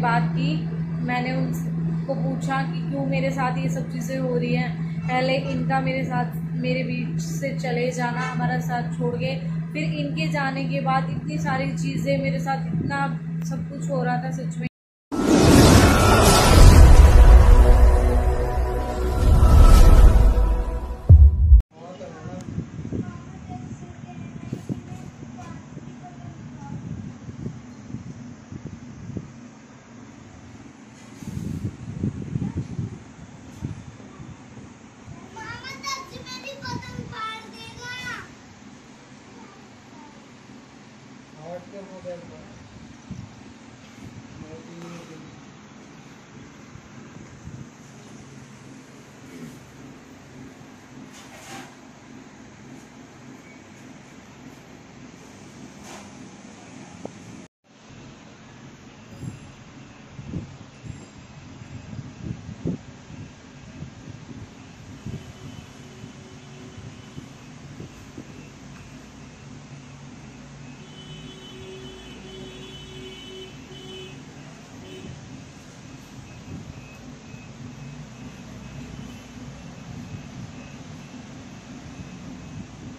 बात की, मैंने उनको पूछा कि क्यों मेरे साथ ये सब चीज़ें हो रही हैं। पहले इनका मेरे बीच से चले जाना, हमारा साथ छोड़ के, फिर इनके जाने के बाद इतनी सारी चीज़ें मेरे साथ, इतना सब कुछ हो रहा था सच में।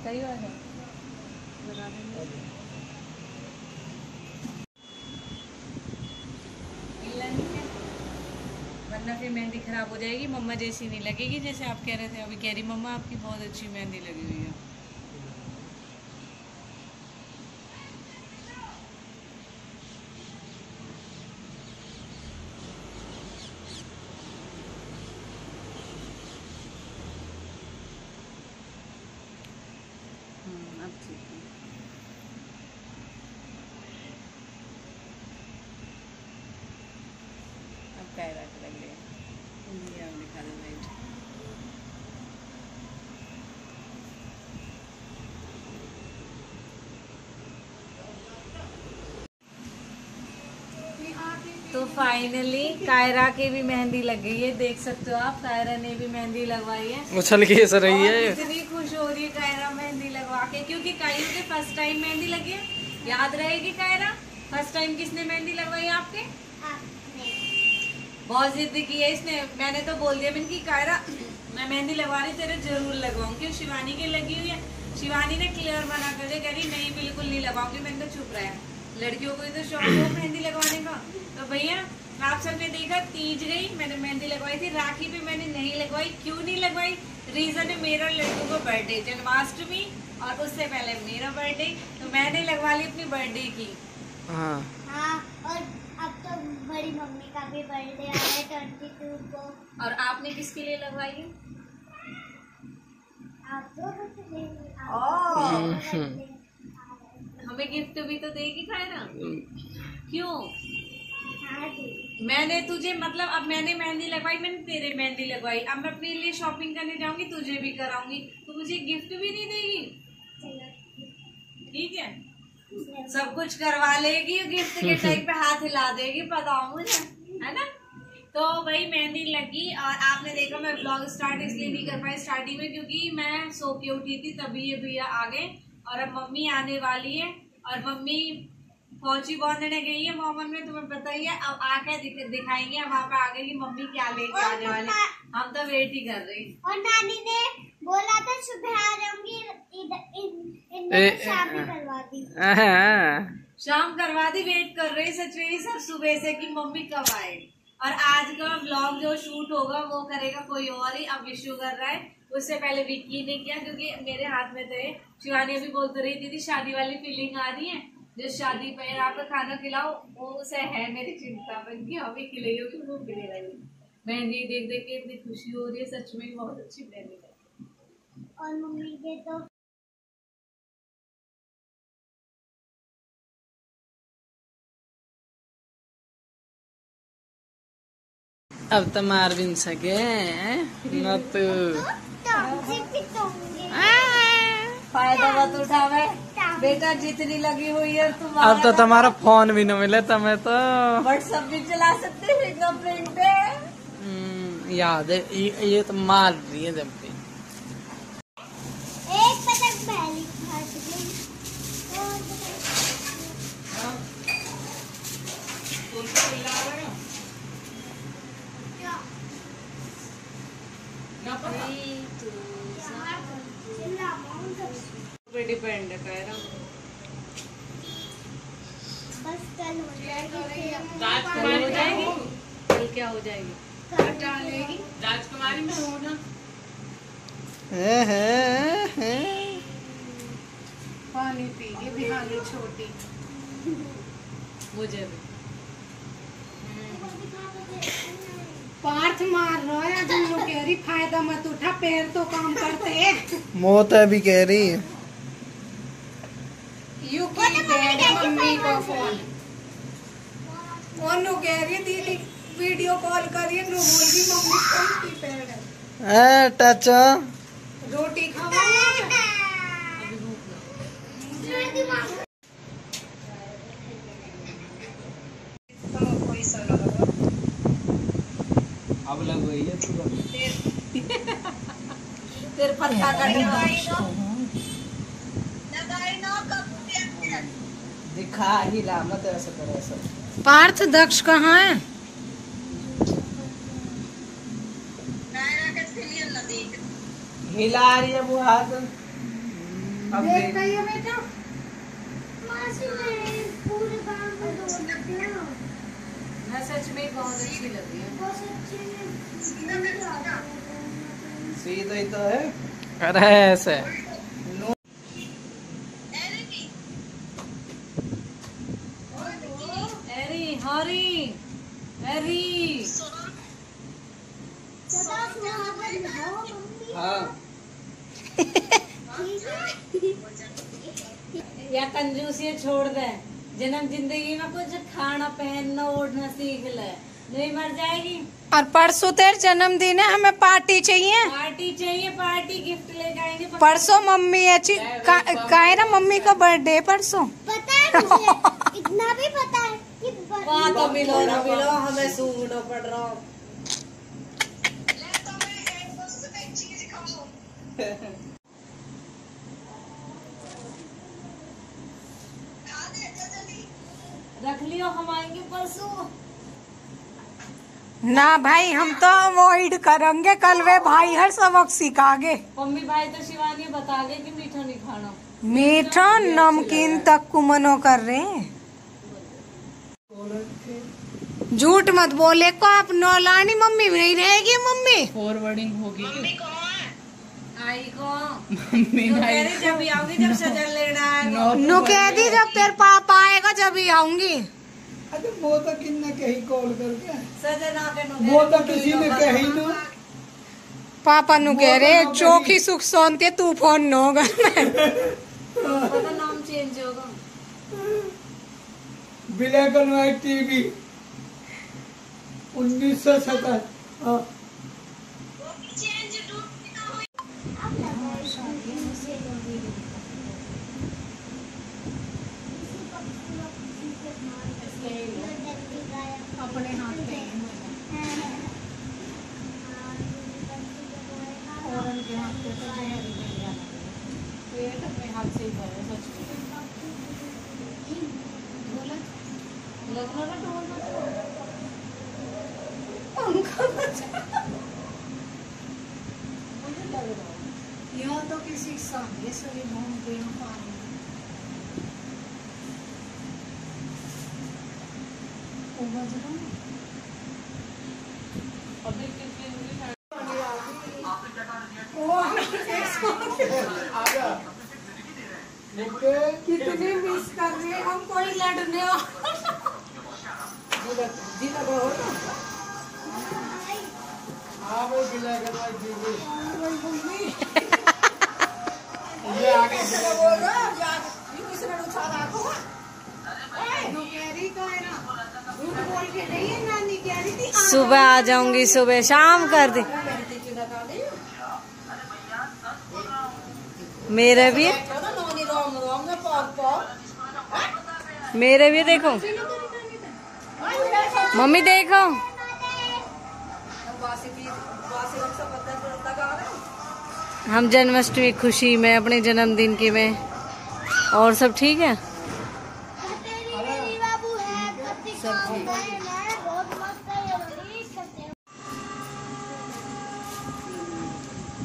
सही बात है, वरना फिर मेहंदी खराब हो जाएगी, मम्मा जैसी नहीं लगेगी जैसे आप कह रहे थे। अभी कह रही मम्मा आपकी बहुत अच्छी मेहंदी लगी हुई है। अब ठीक है। अब कायरा के लग गए, दिखा दो लाइट। तो फाइनली कायरा के भी मेहंदी लग गई है, देख सकते हो आप। कायरा ने भी मेहंदी लगवाई है, उछल के ऐसा रही है। इतनी खुश हो रही है कायरा मेहंदी लगवा के, क्योंकि कायरा के फर्स्ट टाइम मेहंदी लगी है। याद रहेगी कायरा, फर्स्ट टाइम किसने मेहंदी लगवाई आपके? बहुत जिद की है इसने। मैंने तो बोल दिया, मैंने की कायरा मैं मेहंदी लगवा रही, तेरे जरूर लगवाऊंगी। शिवानी की लगी हुई है, शिवानी ने क्लियर मना कर दिया, कह रही नहीं बिल्कुल नहीं लगाऊंगी। मैंने तो चुप रहा, लड़कियों को तो शौक हो मेहंदी लगवाने का। तो भैया आप सबने देखा, तीज गई मैंने मेहंदी लगवाई थी, राखी पे मैंने नहीं लगवाई। क्यों नहीं लगवाई? रीजन है मेरा लड़कों को बर्थडे, जन्माष्टमी और उससे पहले मेरा बर्थडे, तो मैंने लगवा ली अपनी बर्थडे की। हाँ, और अब तो बड़ी मम्मी का भी बर्थडे आ रहा है 22 को। और आपने किसके लिए लगवाई है? आप तो हमें गिफ्ट भी तो देगी कायरा। क्यों? हाँ, मैंने तुझे मतलब, अब मैंने मेहंदी लगवाई, मैंने तेरे मेहंदी लगवाई, अब मैं अपने लिए शॉपिंग करने जाऊंगी, तुझे भी कराऊंगी, तो मुझे गिफ्ट भी नहीं देगी? ठीक है, सब कुछ करवा लेगी, गिफ्ट के टाइम पे हाथ हिला देगी, पता हो मुझे, है ना। तो वही मेहंदी लगी, और आपने देखा मैं व्लॉग स्टार्ट इसलिए नहीं कर पाई स्टार्टिंग में, क्योंकि मैं सो के उठी थी, तभी ये भैया आ गए। और अब मम्मी आने वाली है, और मम्मी पहुंची बांधने गई है मोहम्मद में, तुम्हें पता ही है। अब आके दिखाएंगे वहाँ पे आगे की मम्मी क्या लेके आने वाले, हम तो वेट ही कर रहे हैं। और नानी ने बोला था सुबह आ जाऊंगी, शाम ही करवा दी। शाम करवा दी, वेट कर रहे सच में सब सुबह से कि मम्मी कब आए। और आज का व्लॉग जो शूट होगा वो करेगा कोई और ही, अब विशु कर रहा है। उससे पहले विक्की ने किया, क्योंकि मेरे हाथ में थे। शिवानी अभी बोलते रही दीदी शादी वाली फीलिंग आ रही है, जो शादी पे आपको खाना खिलाओ, वो उसे है मेरी चिंता बन की, हमें खिलाइए कि वो खिले रही। मेहंदी देख देख के इतनी खुशी हो रही है, सच में बहुत अच्छी मेहंदी लगी। और मम्मी के तो अब तो मार भी नहीं सके न तू। फायदा मत उठावे बेटा, जितनी लगी हुई है तुम्हारा। अब तो तुम्हारा फोन भी न मिले, तुम्हें तो व्हाट्सएप भी चला सकते फिंगरप्रिंट पे। याद है, ये तो मार रही है जब भी। एक पतंग पहली फट गई। तो बैंड कह रहा हूँ। बस कल हो जाएगी। कल हो जाएगी। कल क्या हो जाएगी? राजकुमारी में हो ना। पानी पी के बिहानी छोटी। मुझे भी पार्थ मार रहा है दोनों कह रही फायदा मत उठा, पैर तो काम करते हैं। मौत भी कह रही है। यू की मम्मी को फोन ओनू कह रही दीदी वीडियो कॉल करिए, नो बोल रही मम्मी कौन की पैर है। टच रोटी खावा। अब लग गई है तेरे पत्ता दिखा हिला मत ऐसा कर ऐसा। पार्थ दक्ष कहाँ है? हिला रही है वो हाथ। अब देख रही है बेटा? मासी मेरे पूरे गांव में दौड़ लेते हैं। मैं सच में बहुत अच्छी लग रही है। बहुत अच्छे सीधा ही तो है। अरे ऐसे एरी हरी एरी सदा सुहागन हो मम्मी। हाँ या कंजूसी छोड़ दे। जन्म जिंदगी में कुछ खाना पहनना ओढ़ना सीख ले, नहीं मर जाएगी। और परसों तेरा जन्मदिन है, हमें पार्टी चाहिए। पार्टी चाहिए, पार्टी गिफ्ट लेके आएंगे। परसों मम्मी अच्छी का है ना, मम्मी का बर्थडे परसों। पता है मुझे, इतना भी पता है कि वहाँ तो मिलो ना मिलो, हमें सूंघना पड़ रहा। रख लियो, हम आएंगे परसों। ना भाई हम तो अवॉइड करेंगे, कल वे भाई हर सबक सिखागे। मम्मी भाई तो शिवानी बता गए कि मीठा नहीं खाना। मीठा नमकीन तक को मनो कर रहे हैं। झूठ मत बोले को आप नौलानी मम्मी नहीं रहेगी। मम्मी फॉरवर्डिंग होगी। आई को मम्मी भाई जब भी आऊंगी, जब सजन लेना है नु कह दी जब तेरे पापा आएगा जब ही आऊंगी। अरे वो तो किन्ने कही कॉल करके सजन आके वो तो किसी ने कही ना। पापा नु कह रहे चौकी सुख सोनते तू फोन न होगा। पता नाम चेंज होगा। Black and white TV 1970। अपने हाथ पे और उनके हाथ पे तो जहर नहीं जाना। पेट अपने हाथ से ही भरे सच में। लगना ना ढोल मुझे लग रहा है यह तो किसी सामने से भी घूमते हैं पानी। कितने मिस कर रहे हैं हम, कोई लड़ने सुबह आ जाऊंगी, सुबह शाम कर दी। मेरे भी देखो मम्मी, देखो हम जन्माष्टमी खुशी में अपने जन्मदिन की में। और सब ठीक है?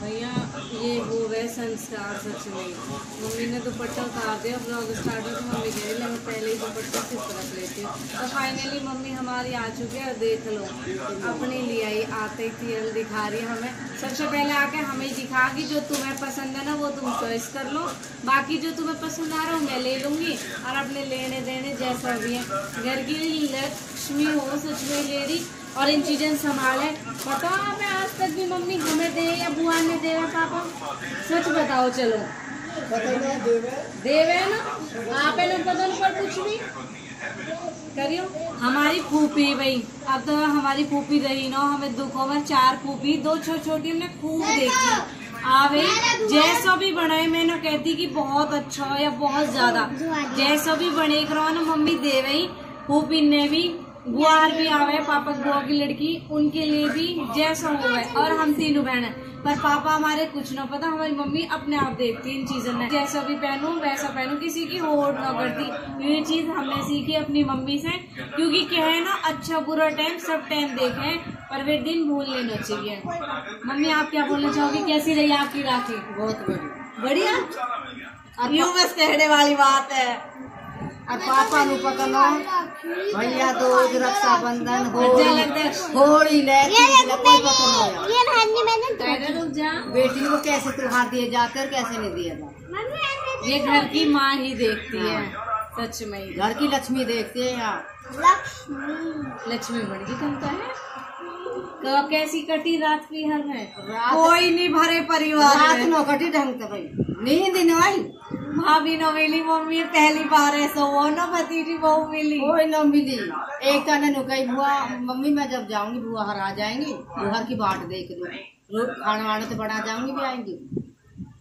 भैया ये हो गए है संस्कार सच में। मम्मी ने दुपट्टा उतार दिया, ब्लॉग स्टार्ट हो तो मम्मी कह रही मैं पहले ही दुपट्टा सिर्फ रख लेती हूँ। तो फाइनली मम्मी हमारी आ चुकी है और देख लो अपने लिए आई, आते ही दिखा रही है हमें। सबसे पहले आके हमें दिखा कि जो तुम्हें पसंद है ना वो तुम चॉइस कर लो, बाकी जो तुम्हें पसंद आ रहा हो मैं ले लूँगी और अपने लेने देने जैसा भी है। घर की लक्ष्मी हो सच में लेडी और इन चीजें संभाले। बताओ हमें आज तक भी मम्मी हमें दे या बुआ ने दे पापा, सच बताओ। चलो देवे ना आप बदल पर कुछ भी करियो। हमारी फूफी भाई, अब तो हमारी फूफी रही ना, हमें दुखों में 4 फूफी, 2 छोटी हमने खूब देखी। आवे जैसा भी बनाए मैं ना कहती कि बहुत अच्छा हो या बहुत ज्यादा, जैसा भी बने करो ना मम्मी दे वही। फूफी ने भी बुआर भी आवे, पापा बुआ की लड़की उनके लिए भी जैसा हुआ है, और हम तीनों बहन। पर पापा हमारे कुछ ना पता, हमारी मम्मी अपने आप देखती इन चीजों में, जैसा भी पहनूं वैसा पहनूं, किसी की होड़ ना करती। ये चीज हमने सीखी अपनी मम्मी से, क्योंकि क्या है ना अच्छा बुरा टाइम सब टाइम देखे पर वे दिन भूल लेना चाहिए। मम्मी आप क्या बोलना चाहोगी, कैसी रही आपकी राखी? बहुत बढ़िया। यूं बस कहने वाली बात है। अब पापा नु पकड़ो भैया दूज रक्षाबंधन होली ले कोई पकड़ो। रुक जा, बेटी को कैसे त्योहार दिए जाते और कैसे नहीं दिए जाते, ये घर की माँ ही देखती है सच में। घर की लक्ष्मी देखती है यहाँ। लक्ष्मी बड़ी कमता है। तो कैसी कटी रात की हर है? कोई नहीं भरे परिवार रात नो कटी ढंग से भाई नींद न आई। भाभी न मिली, मम्मी पहली बार ऐसा हुआ ना भतीजी बहू मिली, कोई न मिली। एक ने नुकई बुआ मम्मी मैं जब जाऊंगी बुआ हर आ जाएंगी, घर की बाट देख लो, खाना वाने तो बना जाऊंगी भी आएंगी।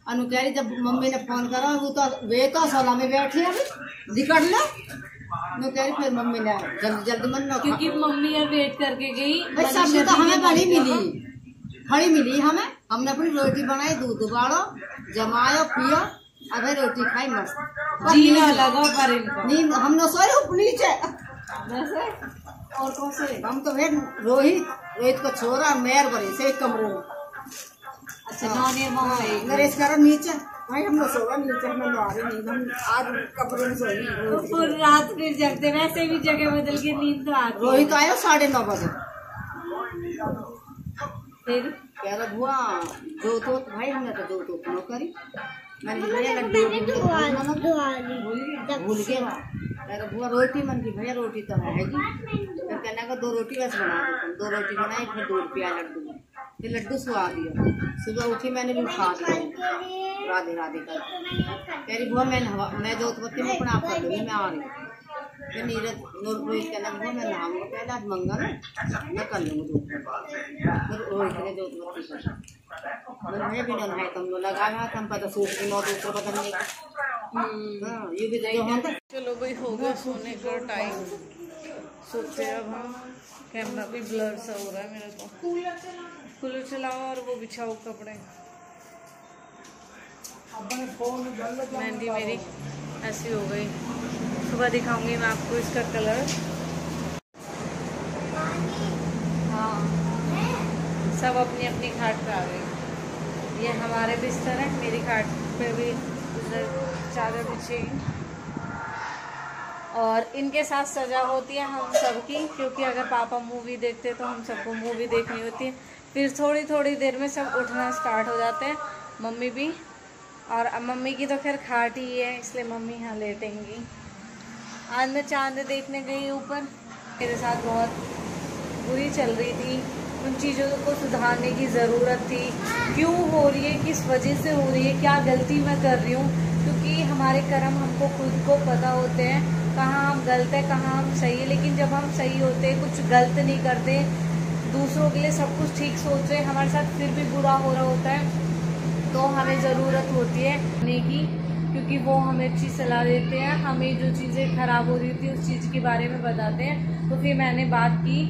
अनु कह रही जब मम्मी ने फोन करा वो तो वे तो सोला में बैठी है दिक्कत लो नु कह रही, फिर मम्मी ने जल्दी जल्दी मन लो, क्योंकि मम्मी यार वेट करके गई। सब्जी तो हमें बड़ी मिली, खड़ी मिली हमें। हमने अपनी रोटी बनाई, दूध उबालो जमायो पियो, अबे रोटी खाई मस्त जीना लगा पर इनको नींद। हम न सोए नीचे और कौन से हम तो फिर रोहित को छोरा मेयर बने से एक कमरे में। अच्छा नॉन नरेश करो नीचे भाई, हम लोग सोगा नीचे, हमें आ रही नींद, हम आज कमरे में सोए। पूरी रात फिर जगते, वैसे भी जगह बदल के नींद तो आती। रोहित आयो 9:30 बजे, फिर कह रहा बुआ जो तो भाई हमने तो जो तो नौकरी मैंने भैया लड्डू भूल गया। कह बुआ रोटी मन की भैया रोटी तो है जी, फिर कहने का 2 रोटी बस बना दो। 2 रोटी बनाई, फिर 2 रुपया लड्डू, फिर लड्डू सुहा दिया। सुबह उठी मैंने भी खा दिया, राधे राधे कर। कह रही बुआ मैं जो उत्पत्ति में अपना आप कर दूंगी, मैं आ रही। फिर नीरज रोहित कहना बुआ मैं नहाऊंगा पहले, आज मंगल है मैं कर लूँगी। फिर रोहित ने जो उत्पत्ति कर मैं भी न नहाए, तुम लोग लगाया था हम पता सूख के 9 दूसरा बदलने का। ये भी तो चलो भाई हो गया सोने का टाइम, सोते अब हम। कैमरा भी ब्लर सा हो रहा है मेरे को। कूलर चलाओ और वो बिछाओ कपड़े। मेहंदी मेरी ऐसी हो गई, सुबह दिखाऊंगी मैं आपको इसका कलर। हाँ सब अपनी अपनी खाट पे आ गई। ये हमारे बिस्तर है, मेरी खाट पे भी उधर चादर बिछेगी। और इनके साथ सजा होती है हम सबकी, क्योंकि अगर पापा मूवी देखते तो हम सबको मूवी देखनी होती है। फिर थोड़ी थोड़ी देर में सब उठना स्टार्ट हो जाते हैं, मम्मी भी। और मम्मी की तो खैर खाट ही है, इसलिए मम्मी यहाँ लेटेंगी। आज मैं चांद देखने गई ऊपर, मेरे साथ बहुत बुरी चल रही थी। उन चीज़ों को सुधारने की ज़रूरत थी, क्यों हो रही है, किस वजह से हो रही है, क्या गलती मैं कर रही हूँ। क्योंकि हमारे कर्म हमको खुद को पता होते हैं, कहाँ हम गलत है कहाँ हम सही है। लेकिन जब हम सही होते, कुछ गलत नहीं करते, दूसरों के लिए सब कुछ ठीक सोच रहे, हमारे साथ फिर भी बुरा हो रहा होता है, तो हमें ज़रूरत होती है करने की, क्योंकि वो हमें अच्छी सलाह देते हैं। हमें जो चीज़ें ख़राब हो रही होती है उस चीज़ के बारे में बताते हैं। तो फिर मैंने बात की,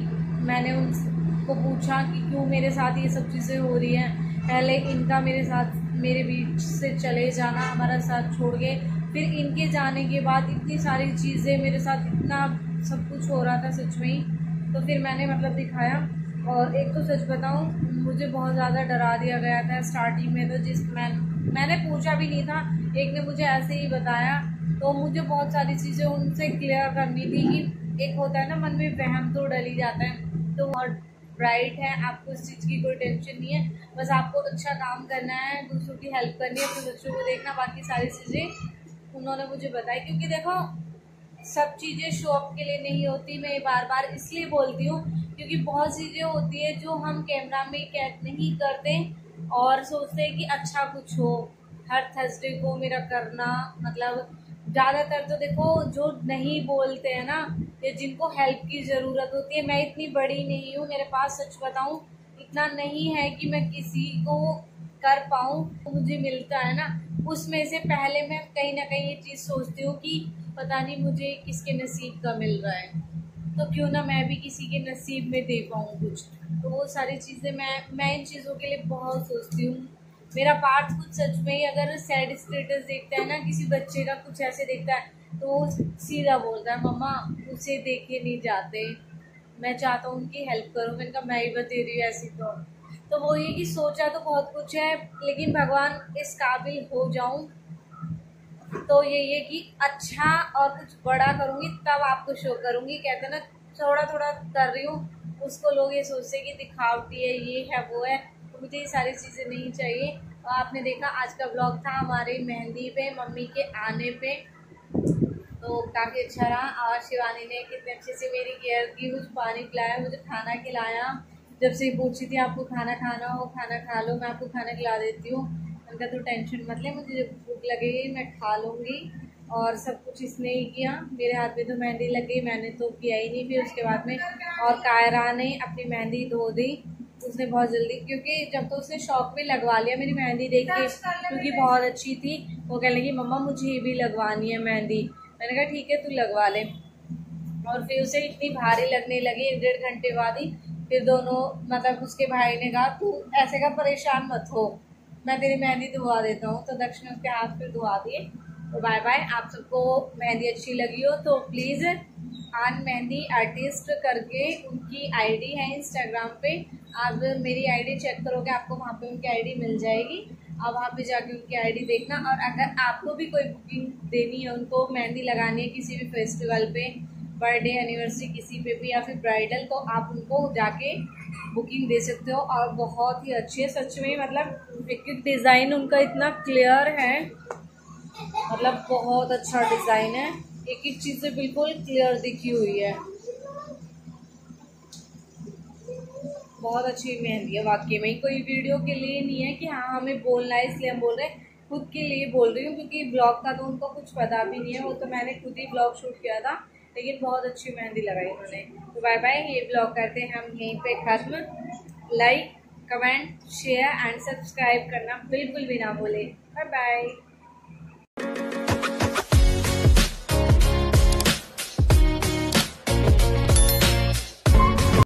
मैंने उनको पूछा कि क्यों मेरे साथ ये सब चीज़ें हो रही हैं। पहले इनका मेरे बीच से चले जाना, हमारा साथ छोड़ के, फिर इनके जाने के बाद इतनी सारी चीज़ें मेरे साथ, इतना सब कुछ हो रहा था सच में ही। तो फिर मैंने मतलब दिखाया। और एक तो सच बताऊं, मुझे बहुत ज़्यादा डरा दिया गया था स्टार्टिंग में, तो मैंने पूछा भी नहीं था, एक ने मुझे ऐसे ही बताया। तो मुझे बहुत सारी चीज़ें उनसे क्लियर करनी थी कि एक होता है ना मन में वहम तो डल ही जाता है। तो बहुत ब्राइट है, आपको इस चीज़ की कोई टेंशन नहीं है, बस आपको अच्छा काम करना है, दूसरों की हेल्प करनी है, अपने बच्चों को देखना, बाकी सारी चीज़ें उन्होंने मुझे बताई। क्योंकि देखो सब चीज़ें शो अप के लिए नहीं होती, मैं बार बार इसलिए बोलती हूँ क्योंकि बहुत चीज़ें होती है जो हम कैमरा में कैद नहीं करते और सोचते हैं कि अच्छा कुछ हो। हर थर्सडे को मेरा करना मतलब ज़्यादातर तो देखो जो नहीं बोलते हैं ना या जिनको हेल्प की ज़रूरत होती है, मैं इतनी बड़ी नहीं हूँ, मेरे पास सच बताऊँ इतना नहीं है कि मैं किसी को कर पाऊँ, मुझे मिलता है ना उसमें से पहले मैं कहीं ना कहीं ये चीज़ सोचती हूँ कि पता नहीं मुझे किसके नसीब का मिल रहा है, तो क्यों ना मैं भी किसी के नसीब में दे पाऊँ कुछ। तो वो सारी चीज़ें मैं इन चीज़ों के लिए बहुत सोचती हूँ। मेरा पार्थ कुछ सच में ही अगर सैड स्टेटस देखता है ना, किसी बच्चे का कुछ ऐसे देखता है तो वो सीधा बोलता है मम्मा उसे देखे नहीं जाते, मैं चाहता हूँ उनकी हेल्प करूँ। मैंने कहा मैं ही बता रही हूँ ऐसी तो वो ये कि सोचा तो बहुत कुछ है, लेकिन भगवान इस काबिल हो जाऊं तो ये कि अच्छा और कुछ बड़ा करूंगी तब आपको शो करूंगी। कहते ना थोड़ा थोड़ा कर रही हूँ, उसको लोग ये सोचते कि दिखावटी है, ये है वो है, तो मुझे ये सारी चीज़ें नहीं चाहिए। और आपने देखा आज का ब्लॉग था हमारे मेहंदी पे, मम्मी के आने पे, तो काफ़ी अच्छा रहा। और शिवानी ने कितने अच्छे से मेरी केयर की, मुझे पानी पिलाया, मुझे खाना खिलाया। जब से पूछी थी आपको खाना खाना हो खाना खा लो, मैं आपको खाना खिला देती हूँ। उनका तो टेंशन मत ले, मुझे जब भूख लगेगी मैं खा लूँगी। और सब कुछ इसने ही किया, मेरे हाथ में तो मेहंदी लग गई, मैंने तो किया ही नहीं। फिर उसके बाद में और कायरा ने अपनी मेहंदी धो दी उसने बहुत जल्दी, क्योंकि जब तो उसने शौक में लगवा लिया मेरी मेहंदी देख के, क्योंकि बहुत अच्छी थी। वो कहने लगी मम्मा मुझे भी लगवानी है मेहंदी। मैंने कहा ठीक है तू लगवा ले। और फिर उसे इतनी भारी लगने लगी 1.5 घंटे बाद ही। फिर दोनों मतलब उसके भाई ने कहा तू ऐसे का परेशान मत हो, मैं तेरी मेहंदी धुआ देता हूँ। तो दक्ष ने उसके हाथ फिर धुआ दिए। तो बाय बाय। आप सबको मेहंदी अच्छी लगी हो तो प्लीज़ आन मेहंदी आर्टिस्ट करके उनकी आईडी है इंस्टाग्राम पे, आप मेरी आईडी चेक करोगे आपको वहाँ पे उनकी आईडी मिल जाएगी। आप वहाँ पे जाके उनकी आईडी देखना। और अगर आपको भी कोई बुकिंग देनी है, उनको मेहंदी लगानी है किसी भी फेस्टिवल पे, बर्थडे एनिवर्सरी किसी पे भी, या फिर ब्राइडल, तो आप उनको जाके बुकिंग दे सकते हो। और बहुत ही अच्छी है सच में, मतलब एक एक डिज़ाइन उनका इतना क्लियर है, मतलब बहुत अच्छा डिज़ाइन है, एक एक चीज़ से बिल्कुल क्लियर दिखी हुई है। बहुत अच्छी मेहंदी है वाकई में, कोई वीडियो के लिए नहीं है कि हाँ हमें बोलना है इसलिए हम बोल रहे हैं, खुद के लिए बोल रही हूँ। क्योंकि ब्लॉग का तो उनको कुछ पता भी नहीं है, वो तो मैंने खुद ही ब्लॉग शूट किया था, लेकिन बहुत अच्छी मेहंदी लगाई उन्होंने। तो बाय बाय, ये ब्लॉग करते हैं हम यहीं पे खत्म। Like comment share and subscribe करना बिल्कुल भी ना भूलें। Bye bye.